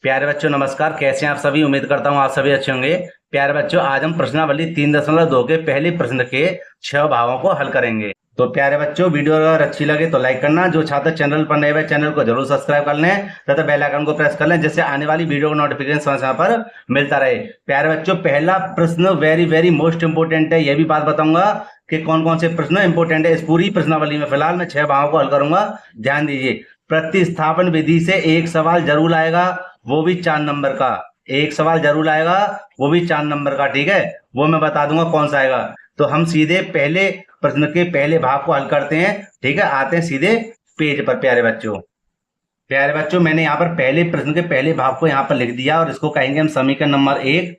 प्यारे बच्चों नमस्कार। कैसे हैं आप सभी? उम्मीद करता हूं आप सभी अच्छे होंगे। प्यारे बच्चों आज हम प्रश्नावली 3.2 के पहले प्रश्न के 6 भागों को हल करेंगे। तो प्यारे बच्चों वीडियो अगर अच्छी लगे तो लाइक करना, जो छात्र चैनल पर नए हुए चैनल को जरूर सब्सक्राइब कर लें तथा बेल आइकन को प्रेस कर लें, जिससे आने वाली वीडियो का नोटिफिकेशन समय समय पर मिलता रहे। प्यारे बच्चों पहला प्रश्न वेरी वेरी मोस्ट इंपोर्टेंट है। यह भी बात बताऊंगा कि कौन कौन से प्रश्न इंपोर्टेंट है इस पूरी प्रश्नावली में। फिलहाल मैं 6 भागों को हल करूंगा, ध्यान दीजिए। प्रतिस्थापन विधि से एक सवाल जरूर आएगा, वो भी 4 नंबर का। एक सवाल जरूर आएगा, वो भी 4 नंबर का, ठीक है। वो मैं बता दूंगा कौन सा आएगा। तो हम सीधे पहले प्रश्न के पहले भाग को हल करते हैं, ठीक है। आते हैं सीधे पेज पर। प्यारे बच्चों मैंने यहाँ पर पहले प्रश्न के पहले भाग को यहाँ पर लिख दिया और इसको कहेंगे हम समीकरण नंबर 1।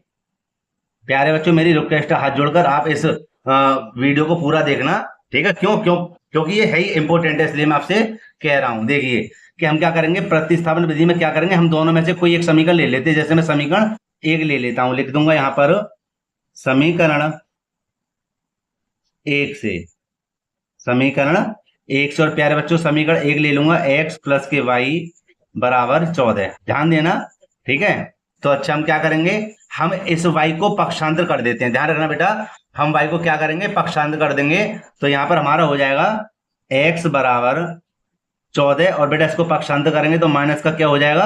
प्यारे बच्चों मेरी रिक्वेस्ट है, हाथ जोड़कर आप इस वीडियो को पूरा देखना, ठीक है। क्योंकि ये है ही इंपॉर्टेंट है, इसलिए मैं आपसे कह रहा हूं। देखिए कि हम क्या करेंगे, प्रतिस्थापन विधि में क्या करेंगे, हम दोनों में से कोई एक समीकरण ले लेते हैं। जैसे मैं समीकरण 1 ले लेता हूं, लिख दूंगा यहां पर समीकरण 1 से। और प्यारे बच्चों समीकरण 1 ले लूंगा, x प्लस के वाई बराबर 14। ध्यान देना, ठीक है। तो अच्छा हम क्या करेंगे, हम इस y को पक्षांतर कर देते हैं। ध्यान रखना बेटा, हम y को क्या करेंगे, पक्षांतर कर देंगे। तो यहां पर हमारा हो जाएगा x बराबर 14 और बेटा इसको पक्षांतर करेंगे तो माइनस का क्या हो जाएगा,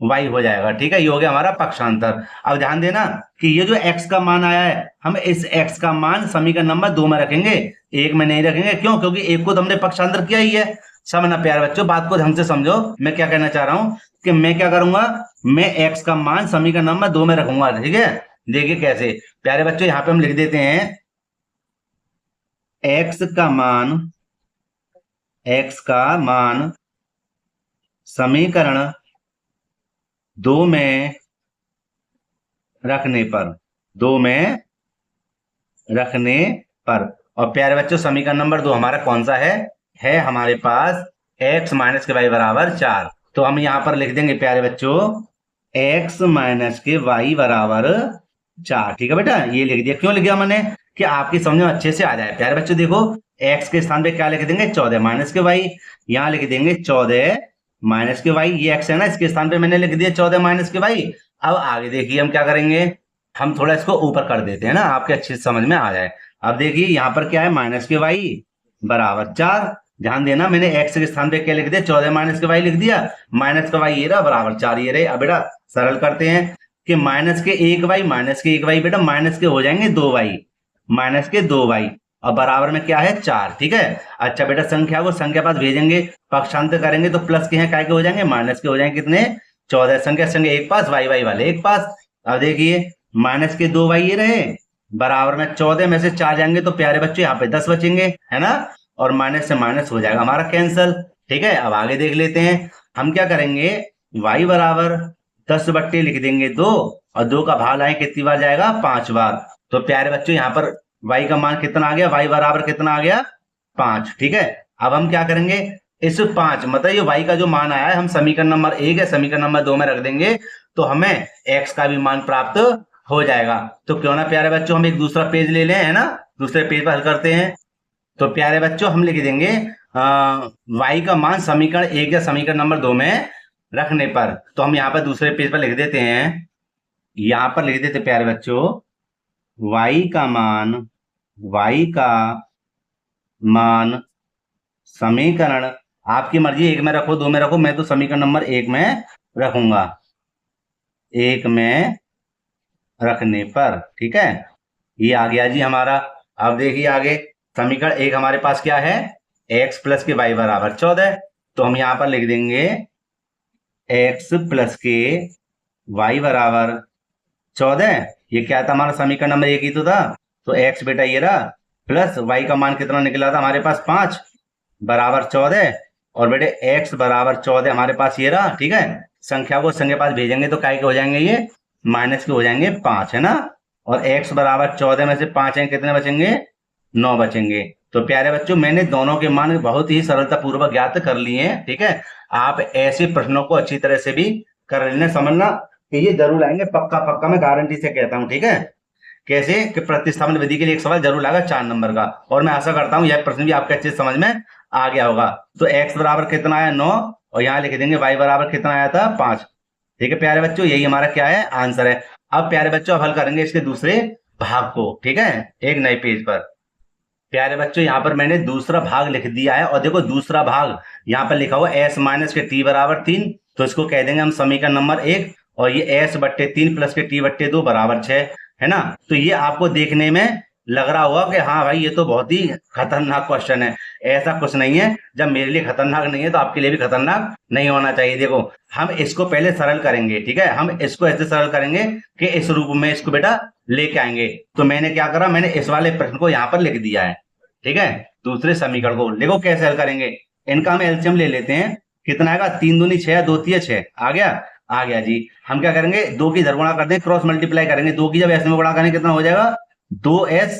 y हो जाएगा, ठीक है। ये हो गया हमारा पक्षांतर। अब ध्यान देना कि ये जो x का मान आया है, हम इस x का मान समीकरण नंबर 2 में रखेंगे, 1 में नहीं रखेंगे। क्यों? क्योंकि 1 को तो हमने पक्षांतर किया ही है। समझना प्यारे बच्चों, बात को ढंग से समझो। मैं क्या कहना चाह रहा हूं कि मैं क्या करूंगा, मैं x का मान समीकरण नंबर 2 में रखूंगा, ठीक है। देखिए कैसे प्यारे बच्चों, यहां पे हम लिख देते हैं x का मान समीकरण 2 में रखने पर और प्यारे बच्चों समीकरण नंबर 2 हमारा कौन सा है हमारे पास x माइनस के वाई बराबर 4। तो हम यहां पर लिख देंगे प्यारे बच्चों x माइनस के वाई बराबर 4, ठीक है बेटा। ये लिख दिया, क्यों लिख दिया मैंने, कि आपकी समझ में अच्छे से आ जाए। प्यारे बच्चों देखो, x के स्थान पे क्या लिख देंगे, 14 माइनस के वाई। यहां लिख देंगे 14 माइनस के वाई, ये x है ना, इसके स्थान पे मैंने लिख दिया 14 माइनस के वाई। अब आगे देखिए हम क्या करेंगे, हम थोड़ा इसको ऊपर कर देते हैं ना, आपके अच्छे से समझ में आ जाए। अब देखिए यहाँ पर क्या है, माइनस के वाई बराबर 4। ध्यान देना, मैंने x के स्थान पे क्या लिख दिया, 14 माइनस के वाई लिख दिया, माइनस का वाई ये रहा बराबर 4 ये रहे। अब बेटा सरल करते हैं कि माइनस के 1 वाई बेटा माइनस के हो जाएंगे 2 वाई, माइनस के 2 वाई और बराबर में क्या है 4, ठीक है। अच्छा बेटा संख्या को संख्या पास भेजेंगे, पक्षांतर करेंगे तो प्लस के हैं काय के हो जाएंगे, माइनस के हो जाएंगे कितने, 14। संख्या संख्या एक पास, वाई वाले एक पास। अब देखिए माइनस के 2 वाई ये रहे, बराबर में 14 में से 4 जाएंगे तो प्यारे बच्चों यहाँ पे 10 बचेंगे, है ना। और माइनस से माइनस हो जाएगा हमारा कैंसल, ठीक है। अब आगे देख लेते हैं, हम क्या करेंगे, y बराबर 10 बट्टे लिख देंगे 2 और 2 का भाग लाएं कितनी बार जाएगा, 5 बार। तो प्यारे बच्चों यहाँ पर y का मान कितना आ गया, y बराबर कितना आ गया, 5, ठीक है। अब हम क्या करेंगे, इस 5 मतलब ये y का जो मान आया है, हम समीकरण नंबर 1 है समीकरण नंबर 2 में रख देंगे तो हमें x का भी मान प्राप्त हो जाएगा। तो क्यों ना प्यारे बच्चों हम एक दूसरा पेज ले लें, है ना, दूसरे पेज पर हल करते हैं। तो प्यारे बच्चों हम लिख देंगे y का मान समीकरण 1 या समीकरण नंबर 2 में रखने पर। तो हम यहाँ पर दूसरे पेज पर लिख देते हैं, यहाँ पर लिख देते प्यारे बच्चों y का मान समीकरण, आपकी मर्जी 1 में रखो 2 में रखो, मैं तो समीकरण नंबर 1 में रखूंगा, 1 में रखने पर, ठीक है। ये आ गया जी हमारा। अब देखिए आगे समीकरण 1 हमारे पास क्या है, x प्लस के वाई बराबर 14। तो हम यहां पर लिख देंगे x प्लस के वाई बराबर 14। ये क्या था हमारा समीकरण नंबर 1 ही तो था। तो x बेटा ये रहा, प्लस y का मान कितना निकला था हमारे पास 5 बराबर 14 और बेटे x बराबर 14 हमारे पास ये रहा, ठीक है। संख्या को संख्या पास भेजेंगे तो काय के हो जाएंगे, ये माइनस के हो जाएंगे 5, है ना। और x बराबर 14 में से 5 हैं कितने बचेंगे, 9 बचेंगे। तो प्यारे बच्चों मैंने दोनों के मान बहुत ही सरलता पूर्वक ज्ञात कर लिए हैं, ठीक है। आप ऐसे प्रश्नों को अच्छी तरह से भी कर लेना, समझना कि ये जरूर आएंगे, पक्का पक्का मैं गारंटी से कहता हूं, ठीक है। कैसे कि प्रतिस्थापन विधि के लिए एक सवाल जरूर आएगा 4 नंबर का, और मैं आशा करता हूं यह प्रश्न भी आपके अच्छे समझ में आ गया होगा। तो x बराबर कितना आया, 9 और यहाँ लिख देंगे y बराबर कितना आया था, 5। ठीक है प्यारे बच्चों, यही हमारा क्या है, आंसर है। अब प्यारे बच्चों अब हल करेंगे इसके दूसरे भाग को, ठीक है, एक नए पेज पर। प्यारे बच्चों यहाँ पर मैंने दूसरा भाग लिख दिया है, और देखो दूसरा भाग यहाँ पर लिखा हुआ एस माइनस के टी बराबर 3, तो इसको कह देंगे हम समीकरण नंबर 1। और ये एस बट्टे 3 प्लस के टी बट्टे 2 बराबर 6, है ना। तो ये आपको देखने में लग रहा होगा कि हाँ भाई ये तो बहुत ही खतरनाक क्वेश्चन है। ऐसा कुछ नहीं है, जब मेरे लिए खतरनाक नहीं है तो आपके लिए भी खतरनाक नहीं होना चाहिए। देखो हम इसको पहले सरल करेंगे, ठीक है, हम इसको ऐसे सरल करेंगे कि इस रूप में इसको बेटा लेके आएंगे। तो मैंने क्या करा, मैंने इस वाले प्रश्न को यहाँ पर लिख दिया है, ठीक है। दूसरे समीकरण को देखो कैसे हल करेंगे। इनका हम एलसीएम ले लेते हैं। कितना आएगा, 3 दूनी 6, 2 तिया 6, आ गया। आ गया जी। हम क्या करेंगे, 2 की इधर गुणा कर देंगे, क्रॉस मल्टीप्लाई करेंगे। 2 की जब एस में गुणा करेंगे कितना हो जाएगा, 2s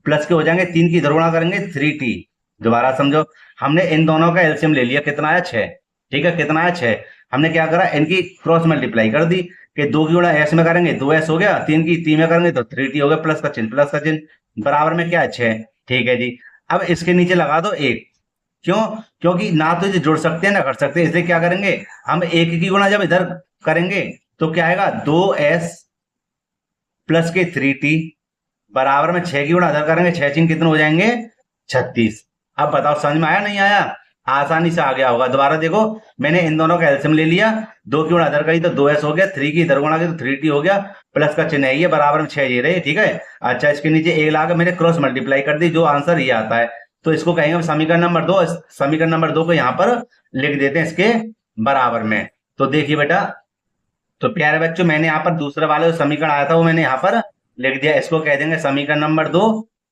प्लस के हो जाएंगे, 3 की इधर गुणा करेंगे 3t। दोबारा समझो, हमने इन दोनों का एलसीएम ले लिया, कितना आया 6, ठीक है, कितना आया 6। हमने क्या करा, इनकी क्रॉस मल्टीप्लाई कर दी कि 2 की गुणा एस में करेंगे 2s हो गया, 3 की 3 में करेंगे तो 3t हो गया, प्लस का चिन्ह, प्लस का चिन्ह, बराबर में क्या है 6, ठीक है जी। अब इसके नीचे लगा दो 1, क्यों, क्योंकि ना तो ये जुड़ सकते हैं ना घट सकते हैं, इसलिए क्या करेंगे, हम 1 की गुणा जब इधर करेंगे तो क्या आएगा, 2s प्लस के 3t बराबर में 6 की गुणा इधर करेंगे, 6 चिन्ह कितने हो जाएंगे 36। अब बताओ समझ में आया नहीं आया, आसानी से आ गया होगा। दोबारा देखो, मैंने इन दोनों का एलसीएम ले लिया, 2 की गुणा इधर करी तो 2s हो गया, 3 की इधर गुणा की तो 3t हो गया, प्लस का चिन्ह है ये, बराबर में 6 ये रहे, ठीक है। अच्छा इसके नीचे 1 लाकर मैंने क्रॉस मल्टीप्लाई कर दी, जो आंसर ये आता है। तो इसको कहेंगे हम समीकरण नंबर 2। समीकरण नंबर 2 को यहाँ पर लिख देते हैं इसके बराबर में। तो देखिए बेटा, तो प्यारे बच्चों मैंने यहाँ पर दूसरे वाले जो समीकरण आया था वो मैंने यहाँ पर लिख दिया। इसको कह देंगे समीकरण नंबर 2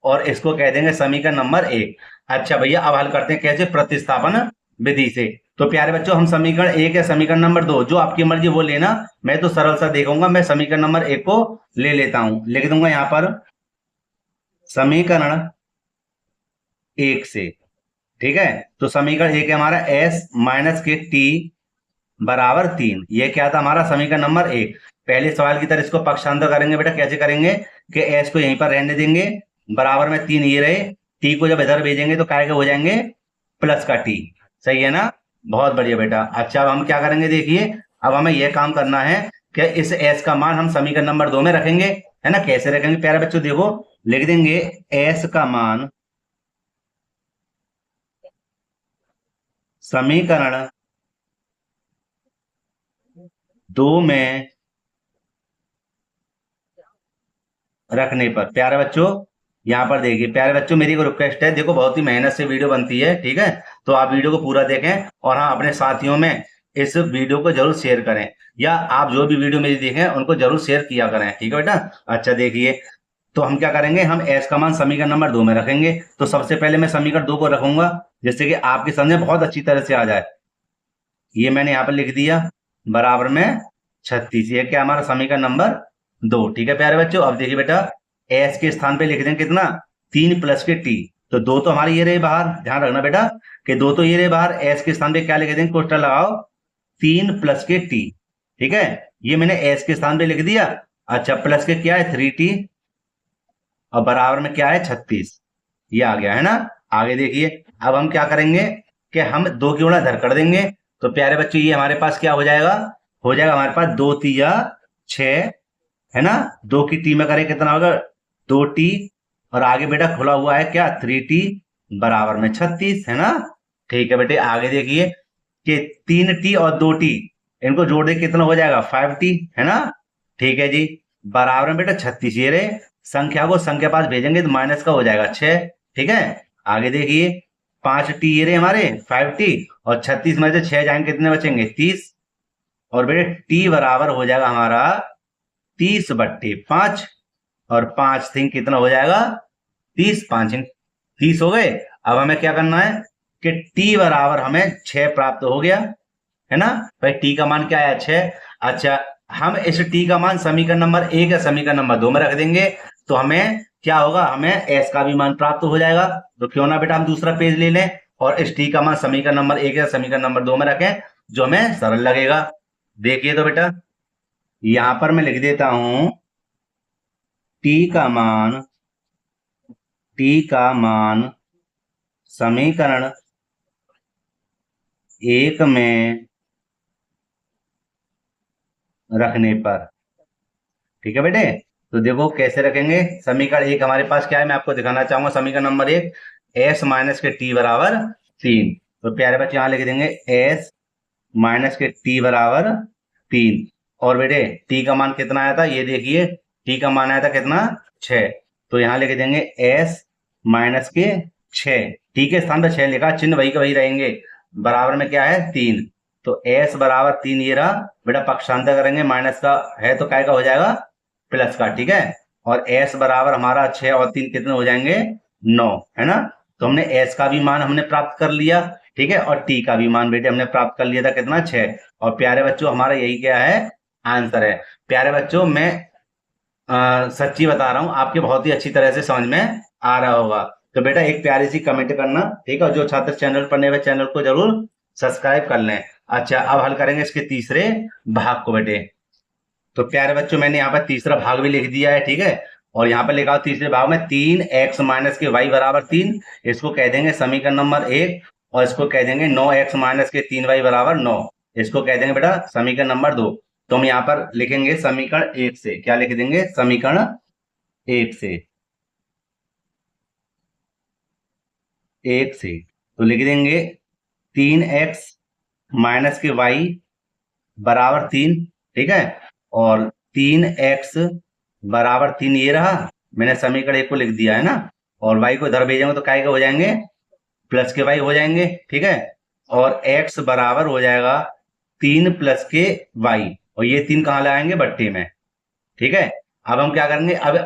और इसको कह देंगे समीकरण नंबर 1। अच्छा भैया अब हल करते हैं कैसे, प्रतिस्थापन विधि से। तो प्यारे बच्चों हम समीकरण 1 या समीकरण नंबर 2 जो आपकी मर्जी वो लेना, मैं तो सरल सा देखूंगा। मैं समीकरण नंबर 1 को ले लेता हूं, लिख दूंगा यहाँ पर समीकरण 1 से, ठीक है। तो समीकरण 1 है हमारा एस माइनस के टी बराबर 3, ये क्या था हमारा समीकरण नंबर 1। पहले सवाल की तरह इसको पक्षांतर करेंगे बेटा, कैसे करेंगे कि एस को यहीं पर रहने देंगे, बराबर में 3 ये रहे, टी को जब इधर भेजेंगे तो क्या हो जाएंगे प्लस का टी, सही है ना, बहुत बढ़िया बेटा। अच्छा अब हम क्या करेंगे, देखिए अब हमें यह काम करना है कि इस एस का मान हम समीकरण नंबर 2 में रखेंगे, है ना। कैसे रखेंगे प्यारे बच्चों, देखो लिख देंगे एस का मान समीकरण 2 में रखने पर। प्यारे बच्चों यहाँ पर देखिए, प्यारे बच्चों मेरी को रिक्वेस्ट है, देखो बहुत ही मेहनत से वीडियो बनती है, ठीक है, तो आप वीडियो को पूरा देखें और हाँ अपने साथियों में इस वीडियो को जरूर शेयर करें, या आप जो भी वीडियो मेरी देखें उनको जरूर शेयर किया करें, ठीक है बेटा। अच्छा देखिए, तो हम क्या करेंगे, हम एस का मान समीकरण नंबर 2 में रखेंगे। तो सबसे पहले मैं समीकरण 2 को रखूंगा जिससे कि आपके समझ में बहुत अच्छी तरह से आ जाए। ये मैंने यहाँ पर लिख दिया, बराबर में 36, ये क्या हमारा समीकरण नंबर 2, ठीक है प्यारे बच्चों। अब देखिए बेटा, एस के स्थान पे लिख दें कितना, 3 प्लस के टी, तो 2 तो हमारे ये रहे बाहर, ध्यान रखना बेटा कि 2 तो ये रहे बाहर, एस के स्थान पे क्या लिख देंगे, कोष्ठक लगाओ 3 प्लस के टी, ठीक है, ये मैंने एस के स्थान पे लिख दिया। अच्छा प्लस के क्या है 3t और बराबर में क्या है 36, ये आ गया है ना। आगे देखिए, अब हम क्या करेंगे कि हम 2 की गुणा इधर कर देंगे, तो प्यारे बच्चों ये हमारे पास क्या हो जाएगा, हमारे पास 2 तिया 6, है ना। 2 की टी में करें कितना होगा 2t, और आगे बेटा खुला हुआ है क्या 3t बराबर में 36, है ना। ठीक है बेटे, आगे देखिए कि 3t और 2t इनको जोड़ दे कितना हो जाएगा 5t, है ना। ठीक है जी, बराबर में बेटा 36 ये रहे, संख्या को संख्या पास भेजेंगे तो माइनस का हो जाएगा 6, ठीक है। आगे देखिए 5t ये रहे हमारे 5t, और 36 में से 6 जाएंगे कितने बचेंगे 30, और बेटे t बराबर हो जाएगा हमारा 30/5, और 5 थिंग कितना हो जाएगा 30, 5 30 हो गए। अब हमें क्या करना है कि t बराबर हमें 6 प्राप्त हो गया, है ना भाई। t का मान क्या है 6। अच्छा हम इस t का मान समीकरण नंबर 1 या समीकरण नंबर 2 में रख देंगे, तो हमें क्या होगा, हमें s का भी मान प्राप्त हो जाएगा। तो क्यों ना बेटा हम दूसरा पेज ले लें और इस t का मान समीकरण नंबर 1 या समीकरण नंबर 2 में रखें, जो हमें सरल लगेगा। देखिए तो बेटा यहां पर मैं लिख देता हूं t का मान समीकरण 1 में रखने पर। ठीक है बेटे, तो देखो कैसे रखेंगे। समीकरण एक हमारे पास क्या है, मैं आपको दिखाना चाहूंगा। समीकरण नंबर एक, s माइनस के t बराबर 3। तो प्यारे बच्चे यहां लिख देंगे s माइनस के t बराबर 3। और बेटे t का मान कितना आया था, ये देखिए t का मान आया था कितना, 6। तो यहां लिख देंगे s माइनस के 6। t के स्थान पर 6 लिखा, चिन्ह वही का वही रहेंगे। बराबर में क्या है, 3। तो s बराबर 3 ये रहा बेटा। पक्षांतर करेंगे, माइनस का है तो काय का हो जाएगा, प्लस का। ठीक है, और s बराबर हमारा 6 और 3 कितने हो जाएंगे, 9, है ना। तो हमने s का भी मान हमने प्राप्त कर लिया, ठीक है, और t का भी मान बेटे हमने प्राप्त कर लिया था कितना, 6। और प्यारे बच्चों हमारा यही क्या है, आंसर है। प्यारे बच्चों मैं सच्ची बता रहा हूं, आपके बहुत ही अच्छी तरह से समझ में आ रहा होगा। तो बेटा एक प्यारी सी कमेंट करना, ठीक है, और जो छात्र चैनल पर नए हुए चैनल को जरूर सब्सक्राइब कर लें। अच्छा, अब हल करेंगे इसके तीसरे भाग को बेटे। तो प्यारे बच्चों मैंने यहाँ पर तीसरा भाग भी लिख दिया है, ठीक है। और यहाँ पर लिखा हो तीसरे भाग में 3x माइनस के y बराबर 3, इसको कह देंगे समीकरण नंबर 1। और इसको कह देंगे 9x माइनस के 3y बराबर 9, इसको कह देंगे बेटा समीकरण नंबर 2। तो हम यहाँ पर लिखेंगे समीकरण 1 से, क्या लिख देंगे, समीकरण 1 से, 1 से। तो लिख देंगे 3x माइनस के y बराबर 3, ठीक है। और 3x बराबर 3 ये रहा, मैंने समीकरण 1 को लिख दिया है ना। और y को इधर भेजेंगे तो काय के हो जाएंगे, प्लस के y हो जाएंगे, ठीक है। और x बराबर हो जाएगा 3 प्लस के y, और ये 3 कहाँ लगाएंगे, बट्टे में, ठीक है। अब हम क्या करेंगे, अब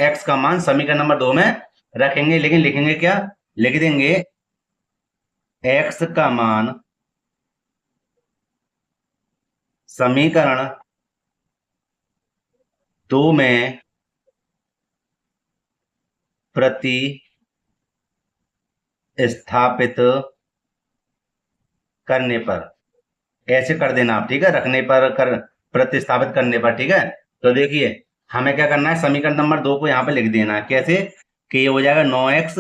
x का मान समीकरण नंबर 2 में रखेंगे, लेकिन लिखेंगे क्या, लिख देंगे x का मान समीकरण 2 में प्रति स्थापित करने पर, ऐसे कर देना आप, ठीक है, रखने पर कर, प्रतिस्थापित करने पर, ठीक है। तो देखिए हमें क्या करना है, समीकरण नंबर 2 को यहाँ पे लिख देना है कैसे, कि ये हो जाएगा 9x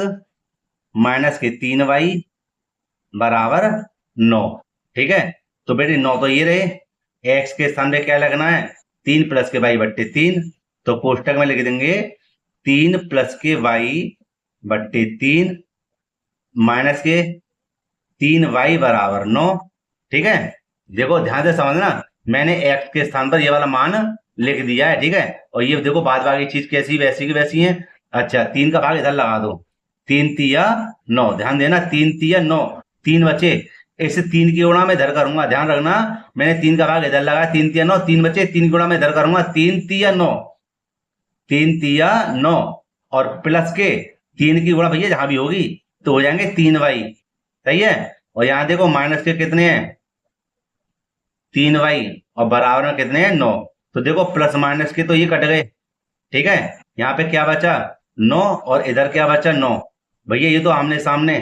माइनस के 3y बराबर 9, ठीक है। तो बेटे 9 तो ये रहे, x के स्थान पे क्या लगना है, 3 प्लस के y बट्टे 3। तो कोष्टक में लिख देंगे 3 प्लस के y बट्टे 3 माइनस के 3y बराबर 9, ठीक है। देखो ध्यान से समझना, मैंने x के स्थान पर ये वाला मान लिख दिया है, ठीक है। और ये देखो बाद बाकी चीज कैसी वैसी की वैसी है। अच्छा 3 का भाग इधर लगा दो, 3 तिया 9, ध्यान देना 3 तिया 9, 3 बचे, इसे 3 की गुणा में इधर करूंगा, ध्यान रखना। मैंने 3 का भाग इधर लगाया, 3 तिया 9, 3 बचे, 3 की गुणा में इधर करूंगा, 3 तिया 9, 3 तिया 9, और प्लस के 3 की गुणा भैया जहां भी होगी तो हो जाएंगे 3y, सही है। और यहां देखो माइनस के कितने हैं, 3y, और बराबर में कितने हैं, 9। तो देखो प्लस माइनस के तो ये कट गए, ठीक है। यहाँ पे क्या बचा, 9, और इधर क्या बचा, 9। भैया ये तो आमने सामने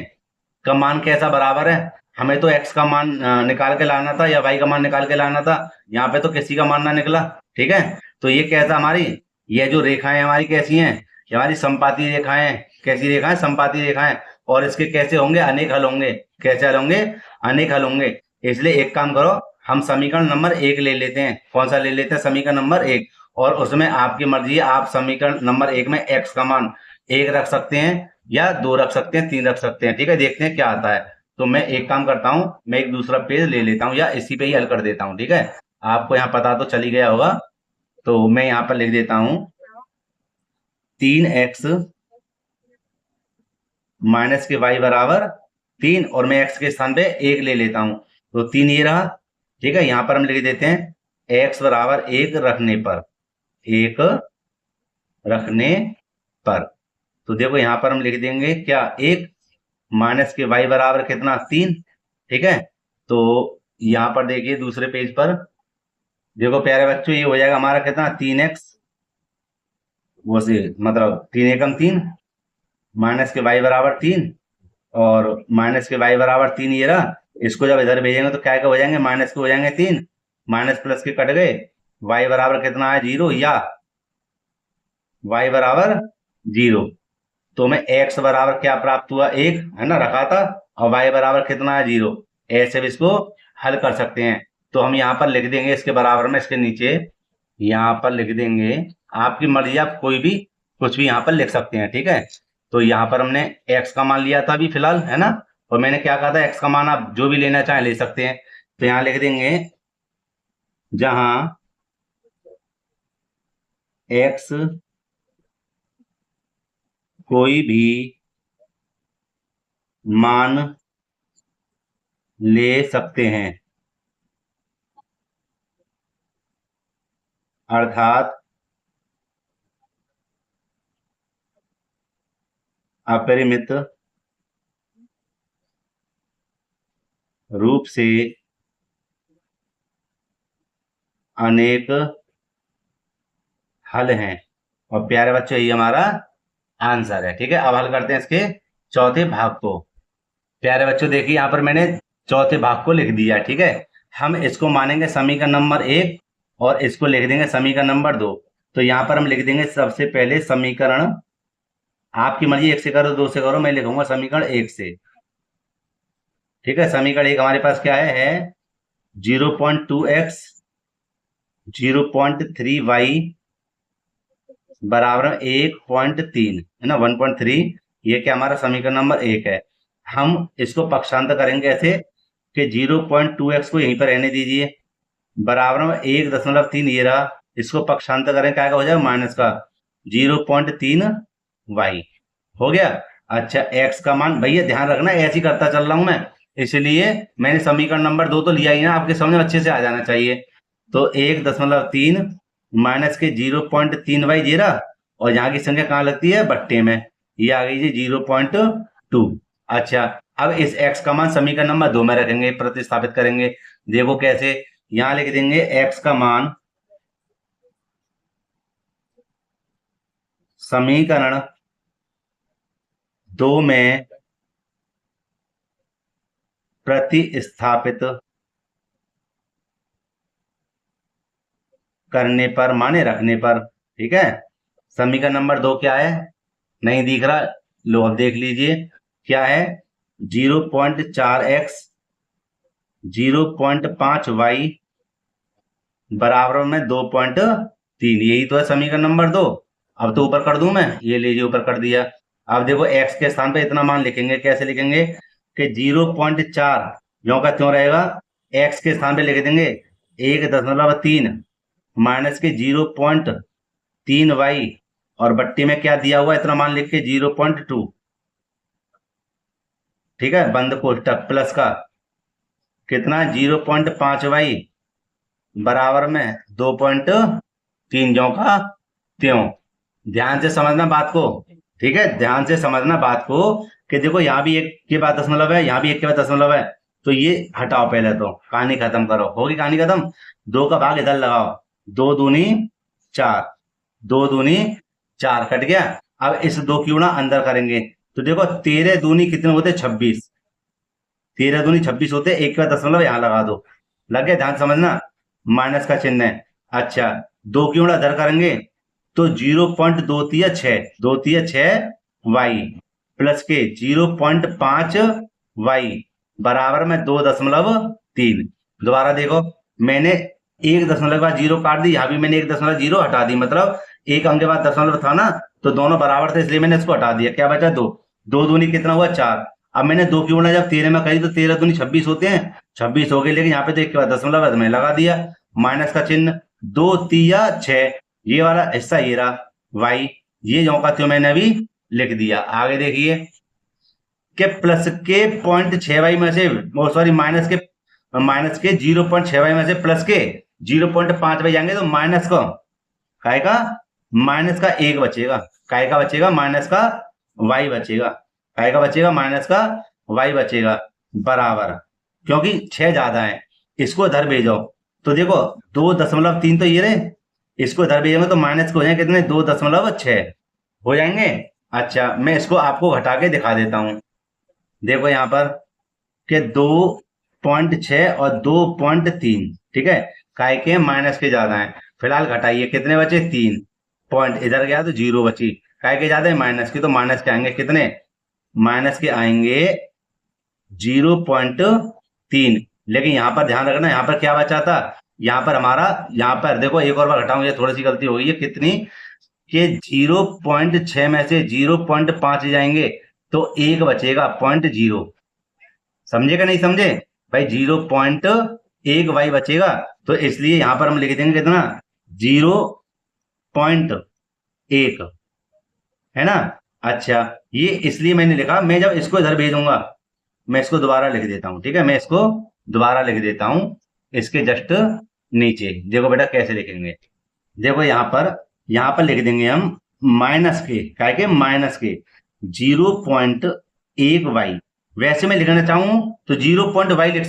का मान कैसा बराबर है, हमें तो x का मान निकाल के लाना था या y का मान निकाल के लाना था। यहाँ पे तो किसी का मान ना निकला, ठीक है। तो ये कैसा, हमारी ये जो रेखाएं हमारी कैसी हैं, ये हमारी संपाती रेखाएं, कैसी रेखाएं, संपाती रेखाएं। और इसके कैसे होंगे, अनेक हल होंगे। कैसे हल होंगे, अनेक हल होंगे। इसलिए एक काम करो, हम समीकरण नंबर 1 ले लेते हैं। कौन सा ले लेते हैं, समीकरण नंबर 1। और उसमें आपकी मर्जी है, आप समीकरण नंबर 1 में x का मान 1 रख सकते हैं या 2 रख सकते हैं, 3 रख सकते हैं, ठीक है। देखते हैं क्या आता है। तो मैं एक काम करता हूं, मैं एक दूसरा पेज ले लेता हूं या इसी पे ही हल कर देता हूं, ठीक है। आपको यहाँ पता तो चल ही गया होगा। तो मैं यहाँ पर लिख देता हूं 3x माइनस के y बराबर 3, और मैं x के स्थान पे 1 ले लेता हूं, तो 3 ये रहा, ठीक है। यहां पर हम लिख देते हैं x बराबर 1 रखने पर, 1 रखने पर। तो देखो यहां पर हम लिख देंगे क्या, 1 माइनस के y बराबर कितना, 3, ठीक है। तो यहां पर देखिए दूसरे पेज पर देखो प्यारे बच्चों, ये हो जाएगा हमारा कितना, 3x, वो से मतलब 3 एकम 3 माइनस के y बराबर 3, और माइनस के y बराबर 3 ये रहा। इसको जब इधर भेजेंगे तो क्या हो जाएंगे, माइनस के हो जाएंगे 3, माइनस प्लस के कट गए, y बराबर कितना है, 0, या y बराबर 0। तो मैं x बराबर क्या प्राप्त हुआ, 1, है ना, रखा था, और y बराबर कितना है, 0। ऐसे भी इसको हल कर सकते हैं। तो हम यहाँ पर लिख देंगे इसके बराबर में, इसके नीचे यहाँ पर लिख देंगे, आपकी मर्जी, आप कोई भी कुछ भी यहाँ पर लिख सकते हैं, ठीक है। तो यहाँ पर हमने x का मान लिया था अभी फिलहाल, है ना, और मैंने क्या कहा था, x का मान आप जो भी लेना चाहें ले सकते हैं। तो यहाँ लिख देंगे जहां x कोई भी मान ले सकते हैं, अर्थात अपरिमित रूप से अनेक हल हैं। और प्यारे बच्चों, ये हमारा आंसर है, ठीक है। अब हल करते हैं इसके चौथे भाग को। प्यारे बच्चों देखिए, यहाँ पर मैंने चौथे भाग को लिख दिया, ठीक है। हम इसको मानेंगे समीकरण नंबर 1 और इसको लिख देंगे समीकरण नंबर 2। तो यहाँ पर हम लिख देंगे सबसे पहले समीकरण, आपकी मर्जी 1 से करो 2 से करो, मैं लिखूंगा समीकरण 1 से, ठीक है। समीकरण 1 हमारे पास क्या है 0.2x 0.3y बराबर 1.3, है ना, 1.3। ये क्या हमारा समीकरण नंबर 1 है। हम इसको पक्षांतर करेंगे ऐसे कि 0.2x को यहीं पर रहने दीजिए, बराबर में 1.3 ये रहा, इसको पक्षांतर करें क्या हो जाएगा माइनस का 0.3y हो गया। अच्छा, x का मान भैया ध्यान रखना ऐसे ही करता चल रहा हूं मैं, इसलिए मैंने समीकरण नंबर 2 तो लिया ही ना, आपके समझ में अच्छे से आ जाना चाहिए। तो 1.3 माइनस के 0.3y जीरा, और यहाँ की संख्या कहाँ लगती है बट्टे में, ये आ गई जी 0.2। अच्छा, अब इस x का मान समीकरण नंबर 2 में रखेंगे, प्रतिस्थापित करेंगे। देखो कैसे, यहां लिख देंगे x का मान समीकरण 2 में प्रतिस्थापित करने पर, माने रखने पर, ठीक है। समीकरण नंबर 2 क्या है, नहीं दिख रहा, लो अब देख लीजिए क्या है 0.4x 0.5y बराबर में 2.3, यही तो है समीकरण नंबर 2। अब तो ऊपर कर दूं मैं, ये लीजिए ऊपर कर दिया। अब देखो x के स्थान पे इतना मान लिखेंगे, कैसे लिखेंगे कि 0.4 जो का त्यों रहेगा, x के स्थान पे लिख देंगे 1.3 माइनस के 0.3y, और बट्टी में क्या दिया हुआ इतना मान लिख के 0.2, ठीक है, बंद कोष्टक, प्लस का कितना 0.5y बराबर में 2.3 जो का त्यों। ध्यान से समझना बात को, ठीक है, ध्यान से समझना बात को कि देखो यहाँ भी 1 के बाद दशमलव है, यहाँ भी 1 के बाद दशमलव है, तो ये हटाओ, पहले तो कहानी खत्म करो, होगी कहानी खत्म। 2 का भाग इधर लगाओ, 2 दूनी 4, 2 दूनी 4 कट गया। अब इस 2 की गुणा अंदर करेंगे, तो देखो 13 दूनी कितने होते 26, 13 दूनी 26 होते, 1 के बाद दशमलव यहाँ लगा दो, लग गया, ध्यान समझना, माइनस का चिन्ह है। अच्छा, 2 की गुणा इधर करेंगे तो 0.2 6 y प्लस के 0.5 y बराबर में 2.3। दोबारा देखो, मैंने 1 के बाद 0 काट दी, यहाँ भी मैंने 1.0 हटा दी, मतलब 1 अंक के बाद दशमलव था ना, तो दोनों बराबर थे, इसलिए मैंने इसको हटा दिया, क्या बचा 2, 2 दूनी कितना हुआ 4। अब मैंने 2 की गुणा जब 13 में करी तो 13 दूनी 26 होते हैं, 26 हो गए, लेकिन यहाँ पे तो 1 के बाद दशमलव है तो मैंने लगा दिया माइनस का चिन्ह, 2 तिया 6, ये वाला हिस्सा ये रहा y, ये जो का त्यों मैंने अभी लिख दिया। आगे देखिए कि प्लस के 0.6y में से, सॉरी माइनस के 0.6y में से प्लस के 0.5y जाएंगे तो माइनस का काय का माइनस का 1 बचेगा, काय का बचेगा माइनस का y बचेगा, काय का बचेगा माइनस का y बचेगा, बराबर, क्योंकि 6 ज्यादा है, इसको इधर भेजो तो देखो 2.3 तो ये रहे, इसको इधर भेजेंगे तो माइनस के हो जाएंगे कितने 2.6 हो जाएंगे। अच्छा, मैं इसको आपको घटा के दिखा देता हूं, देखो यहाँ पर कि 2.6 और 2.3, ठीक है, काय के माइनस के ज्यादा है, फिलहाल घटाइए कितने बचे 3 पॉइंट, इधर गया तो 0 बची, काय के ज्यादा है माइनस की, तो माइनस के आएंगे कितने, माइनस के आएंगे 0.3, लेकिन यहाँ पर ध्यान रखना, यहाँ पर क्या बचा था, यहाँ पर हमारा, यहाँ पर देखो एक और बार घटाऊं, ये थोड़ी सी गलती हो गई है, कितनी कि 0.6 में से 0.5 जाएंगे तो एक बचेगा 0.0। समझे का नहीं समझे भाई, 0.1 बचेगा। तो इसलिए यहां पर हम लिख देंगे कितना, 0.1, है ना। अच्छा, ये इसलिए मैंने लिखा, मैं जब इसको इधर भेजूंगा, मैं इसको दोबारा लिख देता हूं, ठीक है, मैं इसको दोबारा लिख देता हूं इसके जस्ट नीचे। देखो बेटा कैसे लिखेंगे, देखो यहां पर लिख देंगे हम माइनस के, काय के माइनस के 0.1 y। वैसे मैं लिखना चाहूं तो 0.y लिख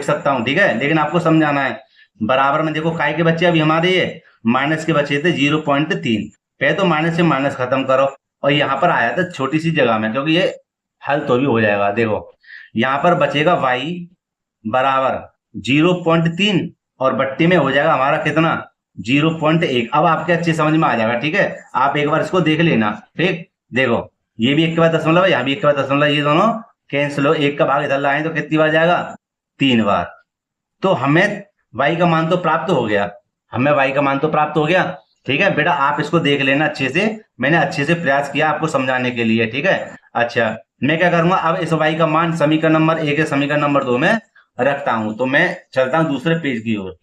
सकता हूं, ठीक है, लेकिन आपको समझाना है। बराबर में देखो काय के बच्चे अभी हमारे ये माइनस के बचे थे 0.3, पहले तो माइनस से माइनस खत्म करो, और यहाँ पर आया था छोटी सी जगह में, क्योंकि ये हल तो भी हो जाएगा। देखो यहाँ पर बचेगा y बराबर 0.3, और बट्टी में हो जाएगा हमारा कितना, 0.1। अब आपके अच्छे समझ में आ जाएगा, ठीक है, आप एक बार इसको देख लेना। ठीक, देखो ये भी 1 के बाद दशमलव है, यहाँ भी 1 के बाद दशमलव, ये दोनों कैंसिल हो, 1 का भाग इधर लाएं तो कितनी बार जाएगा, 3 बार। तो हमें y का मान तो प्राप्त हो गया, हमें y का मान तो प्राप्त हो गया। ठीक है बेटा, आप इसको देख लेना अच्छे से, मैंने अच्छे से प्रयास किया आपको समझाने के लिए, ठीक है। अच्छा, मैं क्या करूंगा, अब इस y का मान समीकरण नंबर 1 है, समीकरण नंबर 2 में रखता हूं, तो मैं चलता हूं दूसरे पेज की ओर।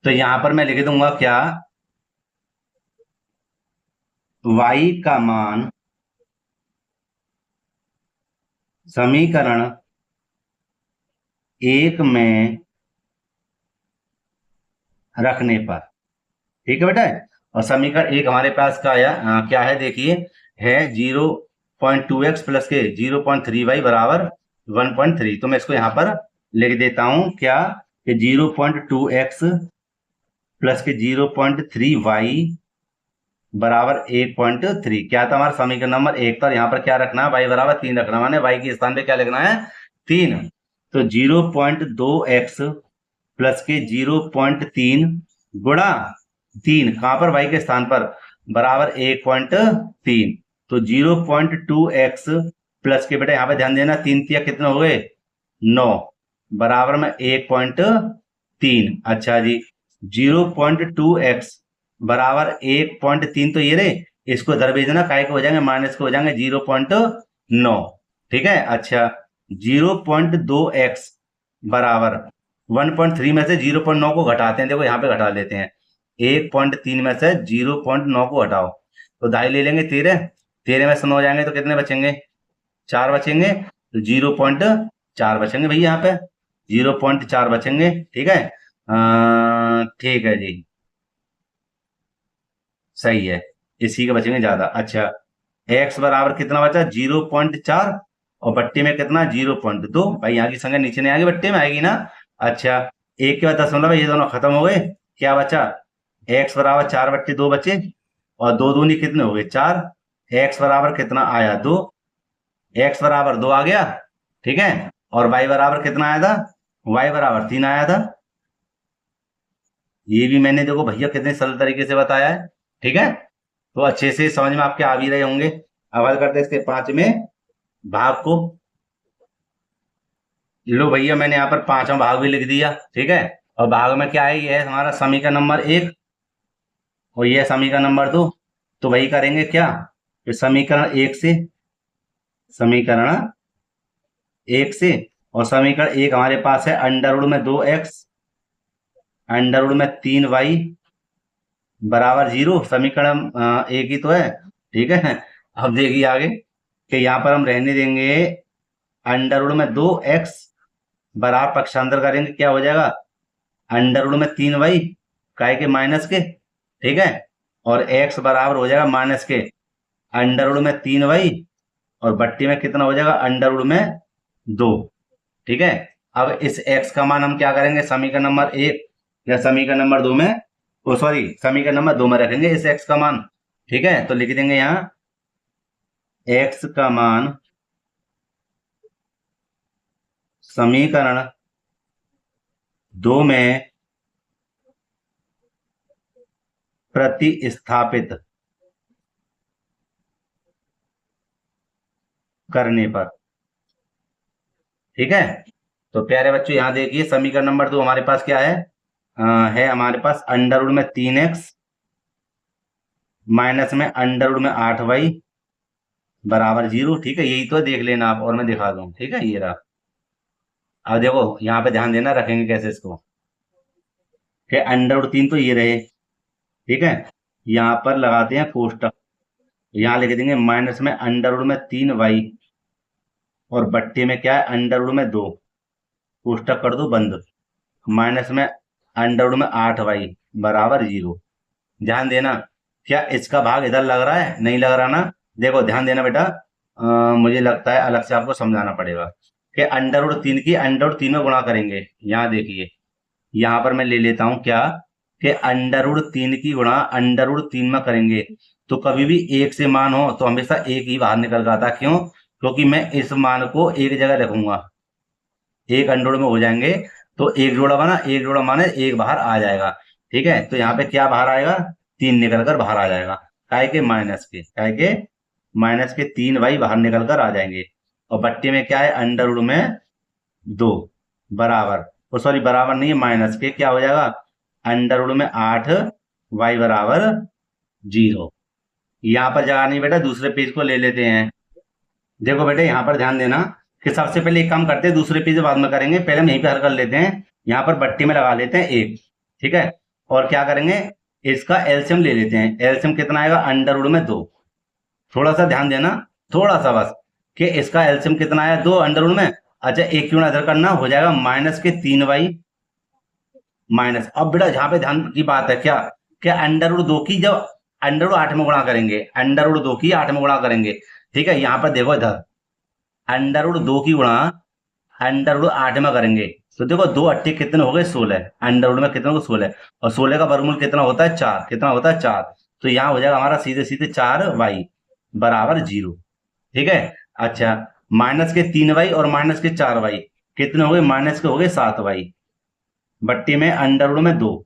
तो यहां पर मैं लिख दूंगा क्या, y का मान समीकरण 1 में रखने पर, ठीक है बेटा। और समीकरण 1 हमारे पास का क्या है, देखिए है 0.2x प्लस के 0.3y बराबर 1.3। तो मैं इसको यहां पर लिख देता हूं क्या, कि 0.2x प्लस के 0.3y बराबर 1.3। क्या था हमारा समीकरण नंबर 1 पर, यहाँ पर क्या रखना है, y बराबर 3 रखना है, माने y के स्थान पे क्या लिखना है, 3। तो 0.2x प्लस के 0.3 गुणा 3, कहां पर, y के स्थान पर, बराबर 1.3। तो 0.2x प्लस के, बेटा यहाँ पे ध्यान देना, 3 तिया कितने हो गए, 9, बराबर में 1.3। अच्छा जी, 0.2x बराबर 1.3, तो ये रे, इसको इधर भेज देना, काय को हो जाएंगे, माइनस को हो जाएंगे 0.9, ठीक है। अच्छा, 0.2x बराबर 1.3 में से 0.9 को घटाते हैं, देखो यहाँ पे घटा लेते हैं, 1.3 में से 0.9 को हटाओ तो दाई ले लेंगे 13, 13 में से 9 जाएंगे तो कितने बचेंगे, 4 बचेंगे, तो 0.4 बचेंगे भैया, यहाँ पे 0.4 बचेंगे, ठीक है। ठीक है जी, सही है, इसी के बचेंगे ज्यादा। अच्छा, x बराबर कितना बचा, 0.4, और बट्टे में कितना, 0.2। भाई यहाँ की संख्या नीचे नहीं आएगी, बट्टे में आएगी ना। अच्छा, 1 के बाद दशमलव, ये दोनों खत्म हो गए, क्या बचा, x बराबर 4/2 बचे, और 2 दूनी कितने हो गए, 4, x बराबर कितना आया, 2, x बराबर 2 आ गया, ठीक है। और y बराबर कितना आया था, y बराबर 3 आया था। ये भी मैंने देखो भैया कितने सरल तरीके से बताया है, ठीक है। तो अच्छे से समझ में आपके आ भी रहे होंगे। अब हल करते हैं इसके 5वें भाग को। लो भैया, मैंने यहाँ पर 5वां भाग भी लिख दिया, ठीक है। और भाग में क्या है, ये है हमारा समीकरण नंबर 1, और ये है समीकरण नंबर 2। तो वही करेंगे क्या, कि समीकरण 1 से, और समीकरण 1 हमारे पास है अंडर रूट में 2x अंडर रूट में 3y बराबर 0। समीकरण 1 ही तो है, ठीक है। अब देखिए आगे, कि यहाँ पर हम रहने देंगे अंडर रूट में 2x बराबर, पक्षांतर करेंगे, क्या हो जाएगा, अंडर रूट में 3y, काय के माइनस के, ठीक है। और x बराबर हो जाएगा माइनस के अंडर रूट में 3y, और बट्टी में कितना हो जाएगा, अंडर रूट में 2, ठीक है। अब इस x का मान हम क्या करेंगे, समीकरण नंबर 1 या समीकरण नंबर 2 में, ओ सॉरी, समीकरण नंबर 2 में रखेंगे इस x का मान, ठीक है। तो लिख देंगे यहाँ x का मान समीकरण 2 में प्रतिस्थापित करने पर, ठीक है। तो प्यारे बच्चों यहाँ देखिए समीकरण नंबर 2 हमारे पास क्या है हमारे पास अंडर रूट में 3x माइनस में अंडर रूट में 8y बराबर 0। ठीक है, यही तो देख लेना आप और मैं दिखा दूं। ठीक है, ये रहा। अब देखो यहाँ पे ध्यान देना, रखेंगे कैसे इसको कि अंडर रूट 3 तो ये रहे। ठीक है, यहाँ पर लगाते हैं कोष्टक, यहाँ लिख देंगे माइनस में अंडर रूट में 3y और बट्टे में क्या है अंडर रूट में 2, कोष्टक कर दो बंद, माइनस में अंडर रूट में 8y बराबर 0। ध्यान देना, क्या इसका भाग इधर लग रहा है? नहीं लग रहा ना। देखो ध्यान देना बेटा, मुझे लगता है अलग से आपको समझाना पड़ेगा कि अंडर रूट 3 की अंडर रूट 3 में गुणा करेंगे। यहाँ देखिए, यहाँ पर मैं ले लेता हूं क्या कि अंडर रूट 3 की गुणा अंडर रूट 3 में करेंगे तो कभी भी एक से मान हो तो हमेशा एक ही बाहर निकल जाता। क्यों? क्योंकि मैं इस मान को एक जगह रखूंगा, एक अंडर रूट में हो जाएंगे तो एक जोड़ा बना, एक जोड़ा माने एक बाहर आ जाएगा। ठीक है, तो यहाँ पे क्या बाहर आएगा? 3 निकल कर बाहर आ जाएगा। काय के माइनस के 3y बाहर निकल कर आ जाएंगे। और बट्टे में क्या है अंडर रूट में 2 बराबर, सॉरी बराबर नहीं है, माइनस के क्या हो जाएगा अंडर रूट में 8y बराबर 0। यहाँ पर जगह नहीं बेटा, दूसरे पेज को ले लेते हैं। देखो बेटे यहाँ पर ध्यान देना कि सबसे पहले एक काम करते हैं, दूसरे पेज बाद में करेंगे, पहले हम यहीं पे हल कर लेते हैं। यहाँ पर बट्टी में लगा लेते हैं 1। ठीक है, और क्या करेंगे इसका एलसीएम ले लेते हैं। एलसीएम कितना आएगा अंडर रूट में 2। थोड़ा सा ध्यान देना, थोड़ा सा बस, कि इसका एलसीएम कितना आया 2 अंडर रूट में। अच्छा, एक क्यों ना इधर करना, हो जाएगा माइनस के 3y माइनस। अब बेटा जहां पे ध्यान की बात है क्या अंडर रूट 2 की जब अंडर रूट 8 में गुणा करेंगे, अंडर रूट 2 की 8 में गुणा करेंगे। ठीक है, यहाँ पर देखो इधर अंडर रूट 2 की गुणा अंडर रूट 8 में करेंगे तो देखो 2 अट्ठे कितने हो गए 16, अंडर रूट में कितने हो 16, और 16 का वर्गमूल कितना होता है 4, कितना होता है 4। तो यहाँ हो जाएगा हमारा सीधे सीधे 4y बराबर 0। ठीक है, अच्छा माइनस के 3y और माइनस के 4y कितने हो गए, माइनस के हो गए 7y बट्टी में अंडर रूट में 2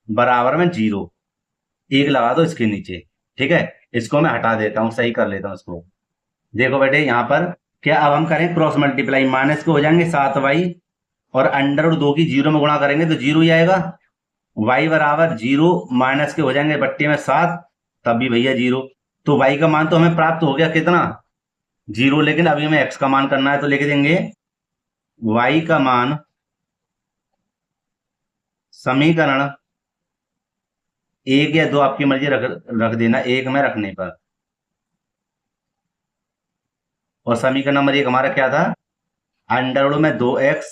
बराबर में 0। एक लगा दो इसके नीचे। ठीक है, इसको मैं हटा देता हूं, सही कर लेता हूं इसको। देखो बेटे यहाँ पर क्या, अब हम करें क्रॉस मल्टीप्लाई, माइनस के हो जाएंगे 7y और अंडर रूट 2 की 0 में गुणा करेंगे तो 0 ही आएगा। y बराबर 0 माइनस के हो जाएंगे बट्टे में 7, तब भी भैया 0। तो y का मान तो हमें प्राप्त हो गया कितना 0, लेकिन अभी हमें x का मान करना है तो लिख देंगे y का मान समीकरण 1 या 2 आपकी मर्जी रख देना, 1 में रखने पर। और समीकरण नंबर 1 हमारा क्या था अंडर रूट में 2x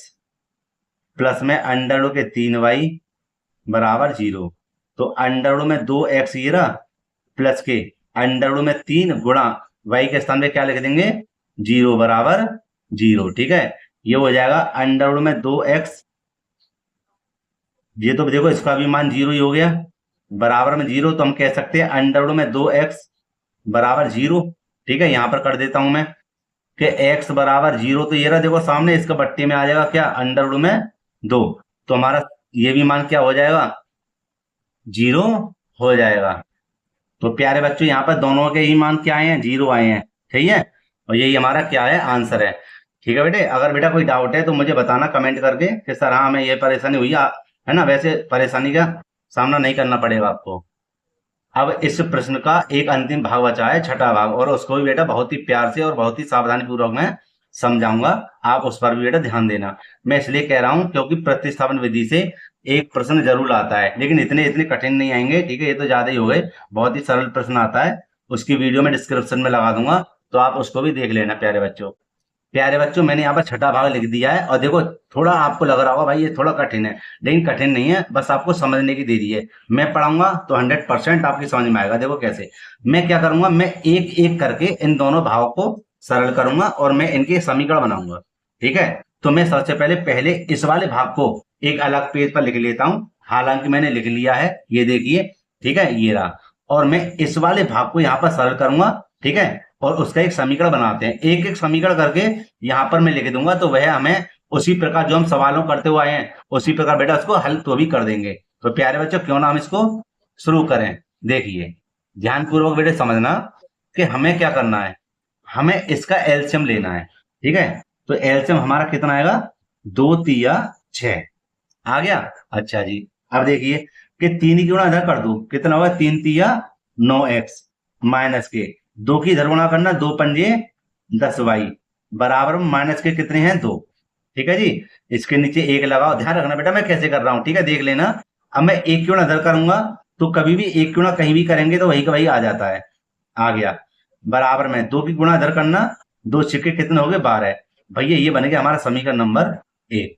प्लस में अंडर रूट के 3y बराबर 0। तो अंडर रूट में 2x ये रहा प्लस के अंडर रूट में 3 गुणा y के स्थान पे क्या लिख देंगे 0 बराबर 0। ठीक है, ये हो जाएगा अंडर रूट में 2x, ये तो देखो इसका भी मान 0 ही हो गया बराबर में 0। तो हम कह सकते हैं अंडर रूट में 2x बराबर 0। ठीक है, यहां पर कर देता हूं मैं कि x बराबर 0, तो ये रहा देखो सामने, इसका बट्टे में आ जाएगा क्या अंडर रूट में 2, तो हमारा ये भी मान क्या हो जाएगा 0 हो जाएगा। तो प्यारे बच्चों यहाँ पर दोनों के ही मान क्या आए हैं 0 आए हैं। ठीक है, और यही हमारा क्या है आंसर है। ठीक है बेटे, अगर बेटा कोई डाउट है तो मुझे बताना कमेंट करके कि सर हाँ हमें ये परेशानी हुई है ना, वैसे परेशानी का सामना नहीं करना पड़ेगा आपको। अब इस प्रश्न का एक अंतिम भाग बचा है, छठा भाग, और उसको भी बेटा बहुत ही प्यार से और बहुत ही सावधानी पूर्वक मैं समझाऊंगा, आप उस पर भी बेटा ध्यान देना। मैं इसलिए कह रहा हूं क्योंकि प्रतिस्थापन विधि से एक प्रश्न जरूर आता है, लेकिन इतने कठिन नहीं आएंगे। ठीक है, ये तो ज्यादा ही हो गए, बहुत ही सरल प्रश्न आता है, उसकी वीडियो में डिस्क्रिप्शन में लगा दूंगा, तो आप उसको भी देख लेना। प्यारे बच्चों मैंने यहाँ पर छठा भाग लिख दिया है, और देखो थोड़ा आपको लग रहा होगा भाई ये थोड़ा कठिन है, लेकिन कठिन नहीं है, बस आपको समझने की देरी है। मैं पढ़ाऊंगा तो 100% आपकी समझ में आएगा। देखो कैसे मैं क्या करूंगा, मैं एक एक करके इन दोनों भावों को सरल करूंगा और मैं इनके समीकरण बनाऊंगा। ठीक है, तो मैं सबसे पहले इस वाले भाग को एक अलग पेज पर लिख लेता हूं, हालांकि मैंने लिख लिया है, ये देखिए। ठीक है, ये रहा, और मैं इस वाले भाग को यहाँ पर सरल करूंगा। ठीक है, और उसका एक समीकरण बनाते हैं, एक एक समीकरण करके यहाँ पर मैं लिख दूंगा, तो वह हमें उसी प्रकार जो हम सवालों करते हुए आए हैं उसी प्रकार बेटा उसको हल तो भी कर देंगे। तो प्यारे बच्चों क्यों ना हम इसको शुरू करें। देखिए ध्यानपूर्वक बेटे समझना कि हमें क्या करना है, हमें इसका एलसीएम लेना है। ठीक है, तो एलसीएम हमारा कितना आएगा 2 तिया 6 आ गया। अच्छा जी, अब देखिए कि 3 की गुणा इधर कर दो, कितना होगा 3 तिया 9x माइनस के 2 की इधर गुणा करना, 2 पंजे 10y बराबर में माइनस के कितने हैं 2। ठीक है जी, इसके नीचे 1 लगाओ। ध्यान रखना बेटा मैं कैसे कर रहा हूं, ठीक है, देख लेना। अब मैं 1 क्यों ना इधर करूंगा, तो कभी भी 1 क्यों ना कहीं भी करेंगे तो वही का वही आ जाता है। आ गया बराबर में 2 की गुणा इधर करना, 2 छिक्के कितने हो गए 12। भैया ये बन गया हमारा समीकरण नंबर 1।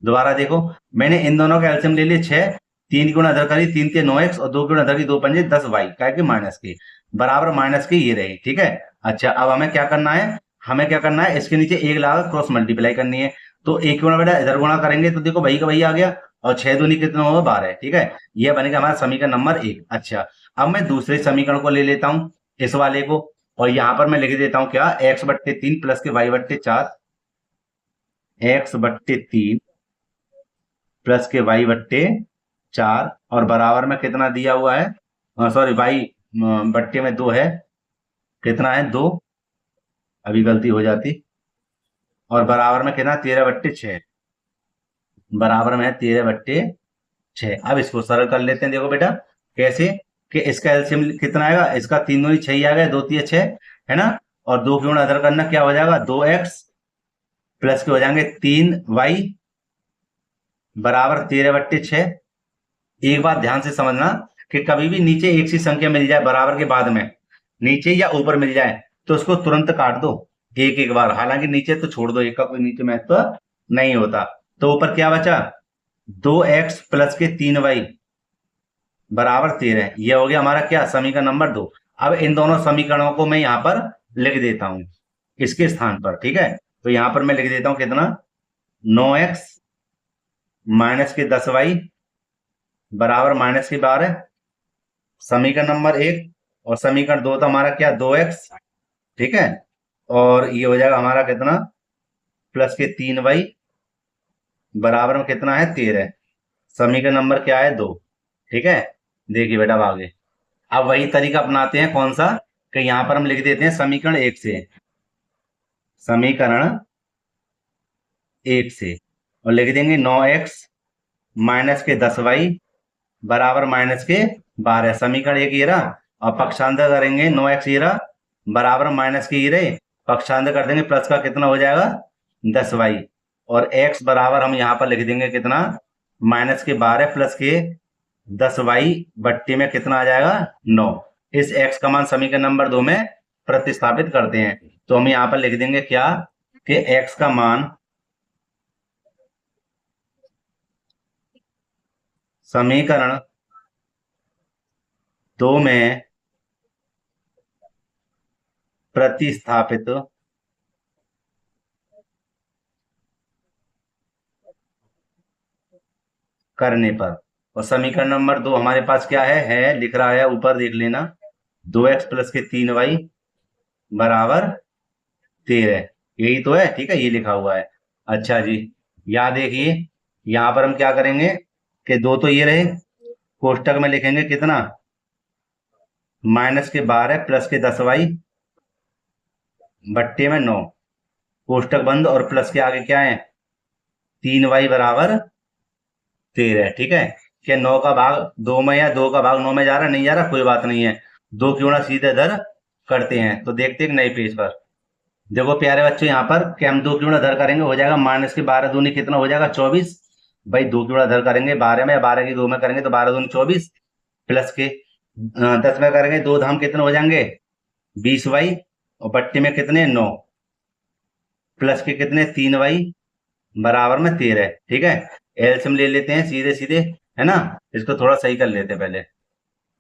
दोबारा देखो, मैंने इन दोनों का एल्सियम ले लिया 6, 3 की गुणा इधर करी 3 के 9x और 2 की गुणा इधर की 2 पंजे 10y क्या कि माइनस के बराबर माइनस के ये रही। ठीक है, अच्छा अब हमें क्या करना है, हमें क्या करना है, इसके नीचे 1 लगा क्रॉस मल्टीप्लाई करनी है। तो 1 गुणा बेटा इधर गुणा करेंगे तो देखो वही का वही आ गया, और 6 दूनी कितना होगा 12। ठीक है, यह बनेगा हमारा समीकरण नंबर 1। अच्छा अब मैं दूसरे समीकरण को ले लेता हूं, इस वाले को, और यहां पर मैं लिख देता हूं क्या, x/3 प्लस के y/4, x/3 प्लस के y/4 और बराबर में कितना दिया हुआ है, सॉरी y बट्टे में 2 है, कितना है 2, अभी गलती हो जाती, और बराबर में कितना 13/6, बराबर में है 13/6। अब इसको सरल कर लेते हैं, देखो बेटा कैसे, कि इसका एलसीएम कितना आएगा, इसका 3 दूनी 6 ही आ गया, 2 तिया 6 है ना, और 2 की गुणा अदर करना क्या हो जाएगा 2x प्लस के हो जाएंगे 3y बराबर 13/6। एक बात ध्यान से समझना कि कभी भी नीचे एक सी संख्या मिल जाए बराबर के बाद में, नीचे या ऊपर मिल जाए तो उसको तुरंत काट दो एक एक बार, हालांकि नीचे तो छोड़ दो, एक का कोई नीचे महत्व नहीं होता। तो ऊपर क्या बचा 2x प्लस के 3y बराबर 13, यह हो गया हमारा क्या समीकरण नंबर 2। अब इन दोनों समीकरणों को मैं यहां पर लिख देता हूं इसके स्थान पर। ठीक है, तो यहां पर मैं लिख देता हूं कितना 9x माइनस के 10y बराबर माइनस के 12, समीकरण नंबर 1। और समीकरण 2 तो हमारा क्या 2x, ठीक है, और ये हो जाएगा हमारा कितना प्लस के 3y बराबर में कितना है 13, समीकरण नंबर क्या है 2। ठीक है, देखिए बेटा अब आगे, अब वही तरीका अपनाते हैं कौन सा, कि यहां पर हम लिख देते हैं समीकरण 1 से, समीकरण 1 से, और लिख देंगे 9x माइनस के 10y बराबर माइनस के 12, समीकरण 1 ये रहा, और पक्षांतर करेंगे 9x ये रहा बराबर माइनस के ये रहे, पक्षांतर कर देंगे प्लस का कितना हो जाएगा 10y, और x बराबर हम यहां पर लिख देंगे कितना माइनस के 12 प्लस के 10y बट्टे में कितना आ जाएगा 9। इस x का मान समीकरण नंबर 2 में प्रतिस्थापित करते हैं, तो हम यहां पर लिख देंगे क्या कि x का मान समीकरण 2 में प्रतिस्थापित करने पर, और समीकरण नंबर 2 हमारे पास क्या है लिख रहा है ऊपर देख लेना 2x प्लस के 3y बराबर 13, यही तो है। ठीक है, ये लिखा हुआ है। अच्छा जी, यहां देखिए यहां पर हम क्या करेंगे कि 2 तो ये रहे, कोष्टक में लिखेंगे कितना माइनस के 12 प्लस के 10y बट्टे में 9, कोष्टक बंद, और प्लस के आगे क्या है 3y बराबर 13। ठीक है, क्या 9 का भाग 2 में या 2 का भाग 9 में जा रहा नहीं जा रहा, कोई बात नहीं है, 2 की गुणा सीधे इधर करते हैं। तो देखते हैं नए पेज पर, देखो प्यारे बच्चों यहाँ पर कि हम 2 की गुणा इधर करेंगे हो जाएगा माइनस के 12 दूनी कितना हो जाएगा 24, भाई 2 की गुणा इधर करेंगे 12 में, या 12 की 2 में करेंगे तो 12 दूनी 24 प्लस के 10 में करेंगे 2 धाम कितने हो जाएंगे 20y, और बट्टे में कितने 9 प्लस के कितने 3y बराबर में 13। ठीक है, एलसीएम ले लेते हैं सीधे सीधे, है ना, इसको थोड़ा सही कर लेते हैं पहले।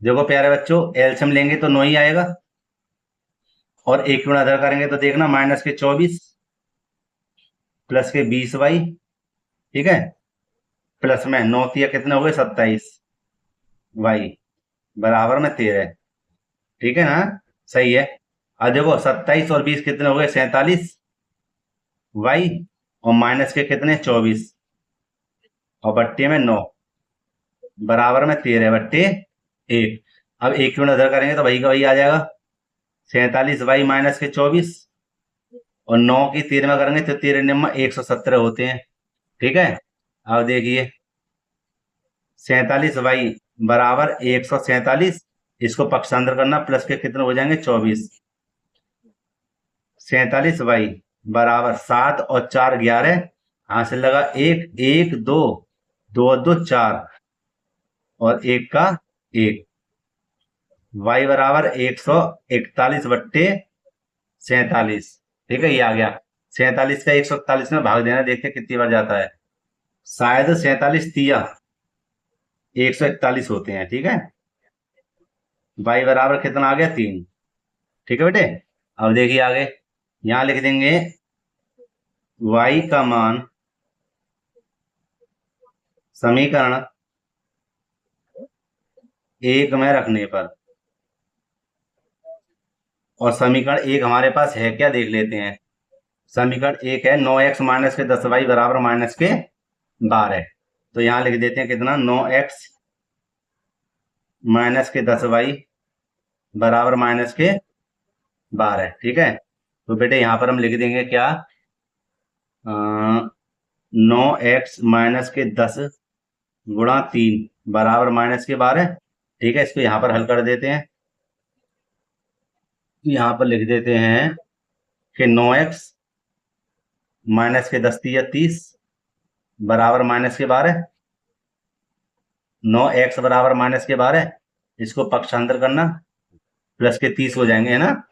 देखो प्यारे बच्चों एलसीएम लेंगे तो 9 ही आएगा, और 1 गुणा इधर करेंगे तो देखना माइनस के 24 प्लस के 20y, ठीक है, प्लस में 9 तिया कितने हो गए 27y बराबर में 13। ठीक है ना, सही है। अब देखो 27 और 20 कितने हो गए 47y, और माइनस के कितने 24 और बट्टे में 9 बराबर में 13/1। अब 1 की नजर करेंगे तो वही का वही आ जाएगा 47y माइनस के 24, और 9 की 13 में करेंगे तो 13 नंबर 117 होते हैं। ठीक है। अब देखिए 47y बराबर 147, इसको पक्षांतर करना, प्लस के कितने हो जाएंगे 24। 47y बराबर 7 और 4 11, हासिल लगा 1 1 2 2 2 4 और 1 का 1। y बराबर 141 बट्टे 47। ठीक है, ये आ गया। 47 का 141 में भाग देना, देखते कितनी बार जाता है। शायद 47 तिया 141 होते हैं। ठीक है, y बराबर कितना आ गया 3। ठीक है बेटे, अब देखिए आगे यहां लिख देंगे y का मान समीकरण 1 में रखने पर, और समीकरण 1 हमारे पास है क्या देख लेते हैं। समीकरण 1 है 9x माइनस के 10y बराबर माइनस के 12। तो यहां लिख देते हैं कितना, 9x माइनस के 10y बराबर माइनस के 12। ठीक है, तो बेटे यहां पर हम लिख देंगे क्या, 9x माइनस के 10 गुणा 3 बराबर माइनस के 12। ठीक है, इसको यहां पर हल कर देते हैं। यहां पर लिख देते हैं कि 9x माइनस के 10 तिया 30 बराबर माइनस के 12। 9x बराबर माइनस के 12, इसको पक्षांतर करना, प्लस के 30 हो जाएंगे, है ना।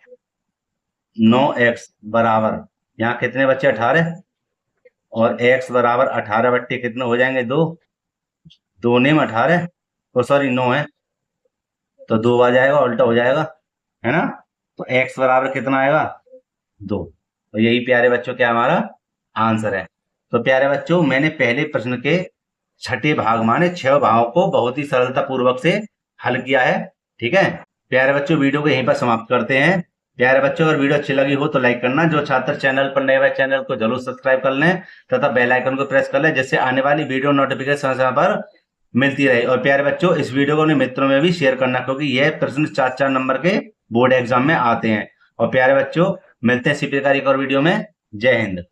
9x बराबर यहाँ कितने बच्चे 18, और x बराबर 18 बट्टे कितने हो जाएंगे 2, 2 में 18, तो सॉरी 9 है तो 2 आ जाएगा, उल्टा हो जाएगा, है ना। तो x बराबर कितना आएगा 2। तो यही प्यारे बच्चों क्या हमारा आंसर है। तो प्यारे बच्चों, मैंने पहले प्रश्न के छठे भाग माने 6 भागों को बहुत ही सरलता पूर्वक से हल किया है। ठीक है प्यारे बच्चों, वीडियो को यहीं पर समाप्त करते हैं। प्यारे बच्चों, अगर वीडियो अच्छी लगी हो तो लाइक करना, जो छात्र चैनल पर नए हुए चैनल को जरूर सब्सक्राइब कर लें तथा बेल आइकन को प्रेस कर लें, जिससे आने वाली वीडियो नोटिफिकेशन समय पर मिलती रहे। और प्यारे बच्चों, इस वीडियो को अपने मित्रों में भी शेयर करना, क्योंकि यह प्रश्न 4-4 नंबर के बोर्ड एग्जाम में आते हैं। और प्यारे बच्चों, मिलते हैं इसी प्रकार एक और वीडियो में। जय हिंद।